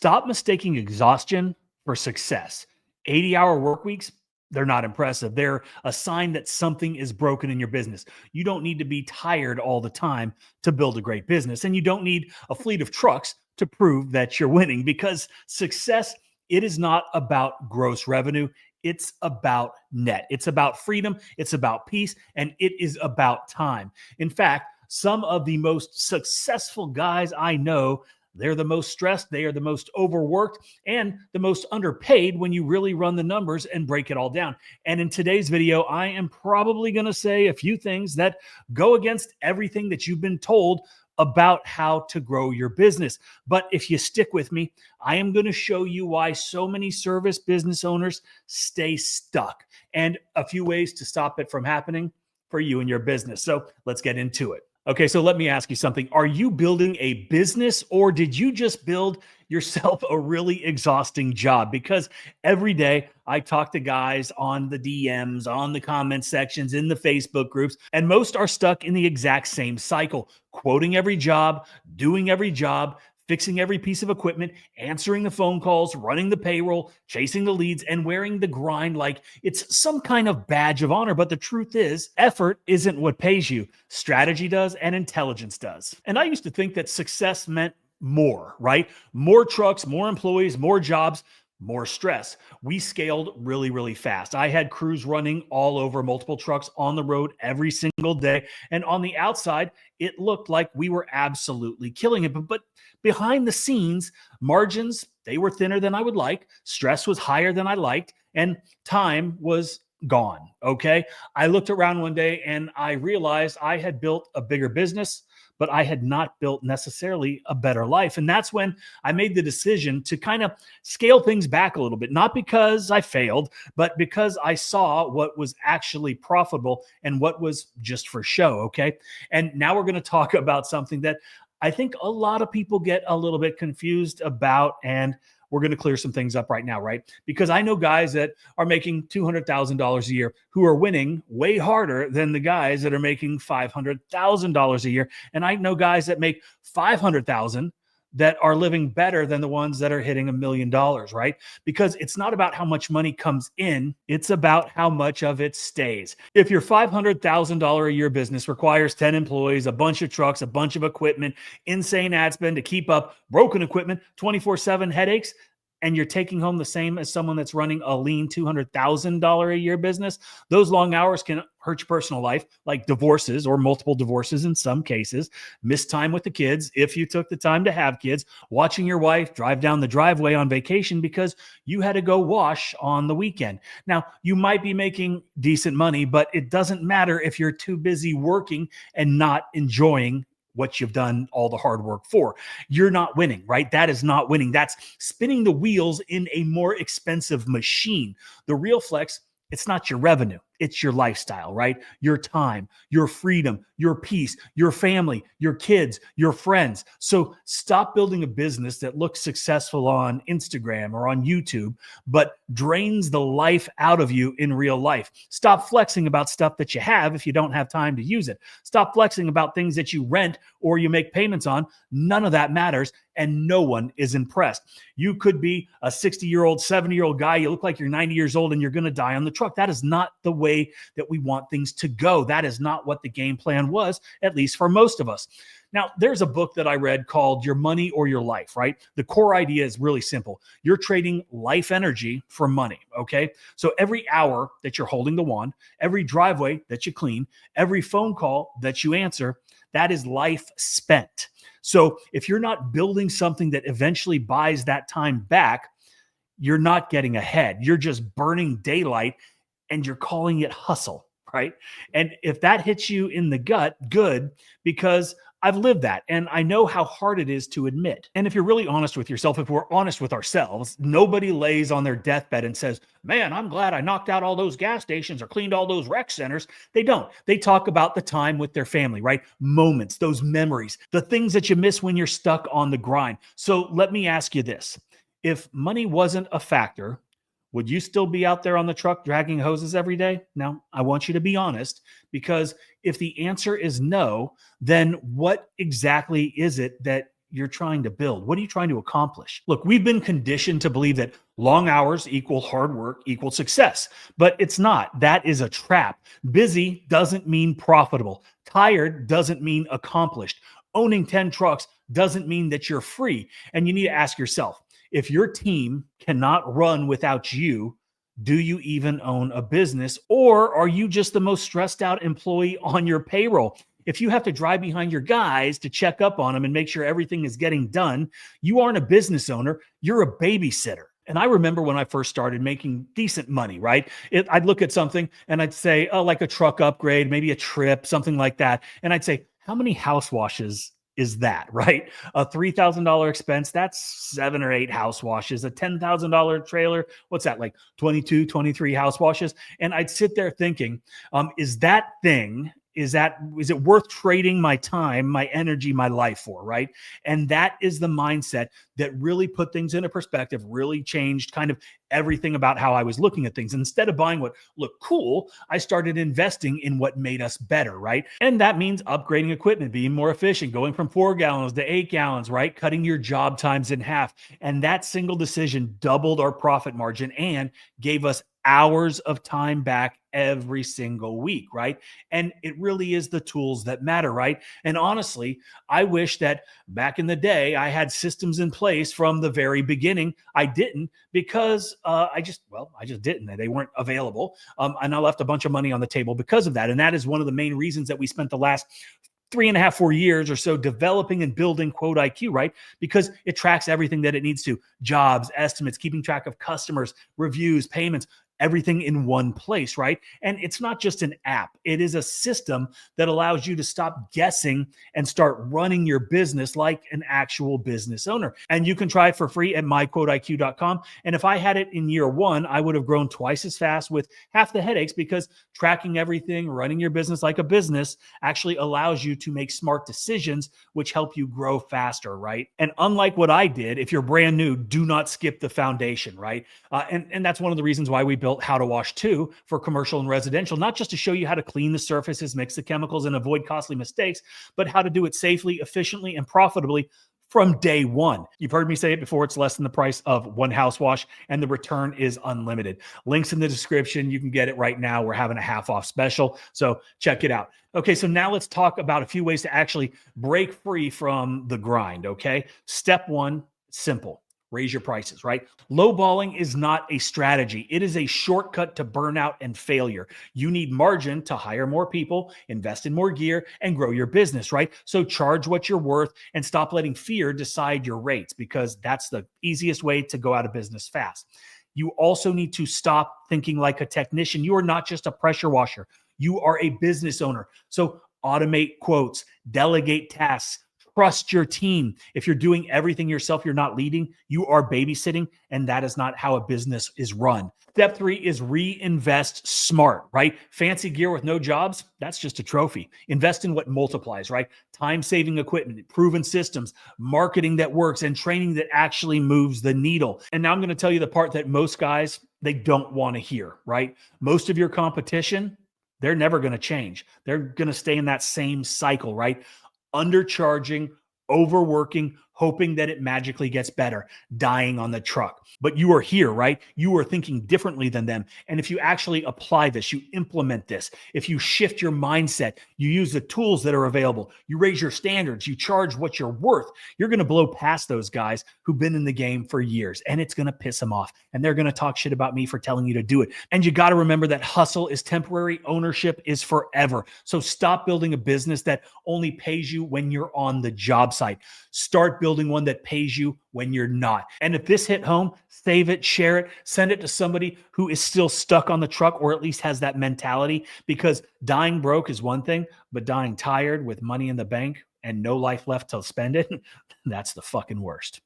Stop mistaking exhaustion for success. 80-hour work weeks, they're not impressive. They're a sign that something is broken in your business. You don't need to be tired all the time to build a great business. And you don't need a fleet of trucks to prove that you're winning, because success, it is not about gross revenue. It's about net. It's about freedom. It's about peace. And it is about time. In fact, some of the most successful guys I know, they're the most stressed, they are the most overworked, and the most underpaid when you really run the numbers and break it all down. And in today's video, I am probably going to say a few things that go against everything that you've been told about how to grow your business. But if you stick with me, I am going to show you why so many service business owners stay stuck and a few ways to stop it from happening for you and your business. So let's get into it. Okay, so let me ask you something. Are you building a business, or did you just build yourself a really exhausting job? Because every day I talk to guys on the DMs, on the comment sections, in the Facebook groups, and most are stuck in the exact same cycle, quoting every job, doing every job, fixing every piece of equipment, answering the phone calls, running the payroll, chasing the leads, and wearing the grind like it's some kind of badge of honor. But the truth is, effort isn't what pays you. Strategy does, and intelligence does. And I used to think that success meant more, right? More trucks, more employees, more jobs, more stress. We scaled really, really fast. I had crews running all over, multiple trucks on the road every single day. And on the outside, it looked like we were absolutely killing it. But behind the scenes, margins, they were thinner than I would like. Stress was higher than I liked. And time was gone. Okay. I looked around one day and I realized I had built a bigger business, but I had not built necessarily a better life. And that's when I made the decision to kind of scale things back a little bit, not because I failed, but because I saw what was actually profitable and what was just for show. Okay. And now we're going to talk about something that I think a lot of people get a little bit confused about, and we're going to clear some things up right now, right? Because I know guys that are making $200,000 a year who are winning way harder than the guys that are making $500,000 a year. And I know guys that make $500,000 that are living better than the ones that are hitting $1 million, right? Because it's not about how much money comes in, it's about how much of it stays. If your $500,000 a year business requires 10 employees, a bunch of trucks, a bunch of equipment, insane ad spend to keep up, broken equipment, 24/7 headaches, and you're taking home the same as someone that's running a lean $200,000 a year business, those long hours can hurt your personal life, like divorces or multiple divorces in some cases, missed time with the kids if you took the time to have kids, watching your wife drive down the driveway on vacation because you had to go wash on the weekend. Now, you might be making decent money, but it doesn't matter if you're too busy working and not enjoying what you've done all the hard work for. You're not winning, right? That is not winning. That's spinning the wheels in a more expensive machine. The real flex, it's not your revenue. It's your lifestyle, right? Your time, your freedom, your peace, your family, your kids, your friends. So stop building a business that looks successful on Instagram or on YouTube, but drains the life out of you in real life. Stop flexing about stuff that you have if you don't have time to use it. Stop flexing about things that you rent or you make payments on. None of that matters, and no one is impressed. You could be a 60-year-old, 70-year-old guy. You look like you're 90 years old and you're going to die on the truck. That is not the way that we want things to go. That is not what the game plan was, at least for most of us. Now, there's a book that I read called Your Money or Your Life, right? The core idea is really simple. You're trading life energy for money, okay? So every hour that you're holding the wand, every driveway that you clean, every phone call that you answer, that is life spent. So if you're not building something that eventually buys that time back, you're not getting ahead. You're just burning daylight and you're calling it hustle, right? And if that hits you in the gut, good, because I've lived that and I know how hard it is to admit. And if you're really honest with yourself, if we're honest with ourselves, nobody lays on their deathbed and says, man, I'm glad I knocked out all those gas stations or cleaned all those rec centers. They don't. They talk about the time with their family, right? Moments, those memories, the things that you miss when you're stuck on the grind. So let me ask you this. If money wasn't a factor, would you still be out there on the truck dragging hoses every day? Now, I want you to be honest, because if the answer is no, then what exactly is it that you're trying to build? What are you trying to accomplish? Look, we've been conditioned to believe that long hours equal hard work equal success, but it's not. That is a trap. Busy doesn't mean profitable. Tired doesn't mean accomplished. Owning 10 trucks doesn't mean that you're free. And you need to ask yourself, if your team cannot run without you, do you even own a business, or are you just the most stressed out employee on your payroll? If you have to drive behind your guys to check up on them and make sure everything is getting done, you aren't a business owner, you're a babysitter. And I remember when I first started making decent money, right? I'd look at something and I'd say, oh, like a truck upgrade, maybe a trip, something like that. And I'd say, how many house washes is that, right? A $3,000 expense, that's 7 or 8 house washes. A $10,000 trailer, what's that, like 22, 23 house washes? And I'd sit there thinking, is that thing, is it worth trading my time, my energy, my life for, right? And that is the mindset that really put things into perspective, really changed kind of everything about how I was looking at things. Instead of buying what looked cool, I started investing in what made us better, right? And that means upgrading equipment, being more efficient, going from 4 gallons to 8 gallons, right? Cutting your job times in half. And that single decision doubled our profit margin and gave us hours of time back every single week, right? And it really is the tools that matter, right? And honestly, I wish that back in the day I had systems in place from the very beginning. I didn't, because I just didn't. They weren't available. And I left a bunch of money on the table because of that. And that is one of the main reasons that we spent the last 3.5, 4 years or so developing and building Quote IQ, right? Because it tracks everything that it needs to: jobs, estimates, keeping track of customers, reviews, payments, everything in one place, right? And it's not just an app. It is a system that allows you to stop guessing and start running your business like an actual business owner. And you can try it for free at myquoteiq.com. And if I had it in year 1, I would have grown twice as fast with half the headaches, because tracking everything, running your business like a business actually allows you to make smart decisions, which help you grow faster, right? And unlike what I did, if you're brand new, do not skip the foundation, right? And that's one of the reasons why we built How to Wash 2 for commercial and residential, not just to show you how to clean the surfaces, mix the chemicals, and avoid costly mistakes, but how to do it safely, efficiently, and profitably from day one. You've heard me say it before, it's less than the price of one house wash, and the return is unlimited. Links in the description. You can get it right now. We're having a half off special, so check it out. Okay, so now let's talk about a few ways to actually break free from the grind, okay? Step 1, simple. Raise your prices, right? Lowballing is not a strategy. It is a shortcut to burnout and failure. You need margin to hire more people, invest in more gear, and grow your business, right? So charge what you're worth and stop letting fear decide your rates, because that's the easiest way to go out of business fast. You also need to stop thinking like a technician. You are not just a pressure washer. You are a business owner. So automate quotes, delegate tasks, trust your team. If you're doing everything yourself, you're not leading, you are babysitting, and that is not how a business is run. Step 3 is reinvest smart, right? Fancy gear with no jobs, that's just a trophy. Invest in what multiplies, right? Time-saving equipment, proven systems, marketing that works, and training that actually moves the needle. And now I'm going to tell you the part that most guys, they don't want to hear, right? Most of your competition, they're never going to change. They're going to stay in that same cycle, right? Undercharging, overworking, hoping that it magically gets better, dying on the truck. But you are here, right? You are thinking differently than them. And if you actually apply this, you implement this, if you shift your mindset, you use the tools that are available, you raise your standards, you charge what you're worth, you're going to blow past those guys who've been in the game for years. And it's going to piss them off. And they're going to talk shit about me for telling you to do it. And you got to remember that hustle is temporary, ownership is forever. So stop building a business that only pays you when you're on the job site. Start building one that pays you when you're not. And if this hit home, save it, share it, send it to somebody who is still stuck on the truck, or at least has that mentality, because dying broke is one thing, but dying tired with money in the bank and no life left to spend it, that's the fucking worst.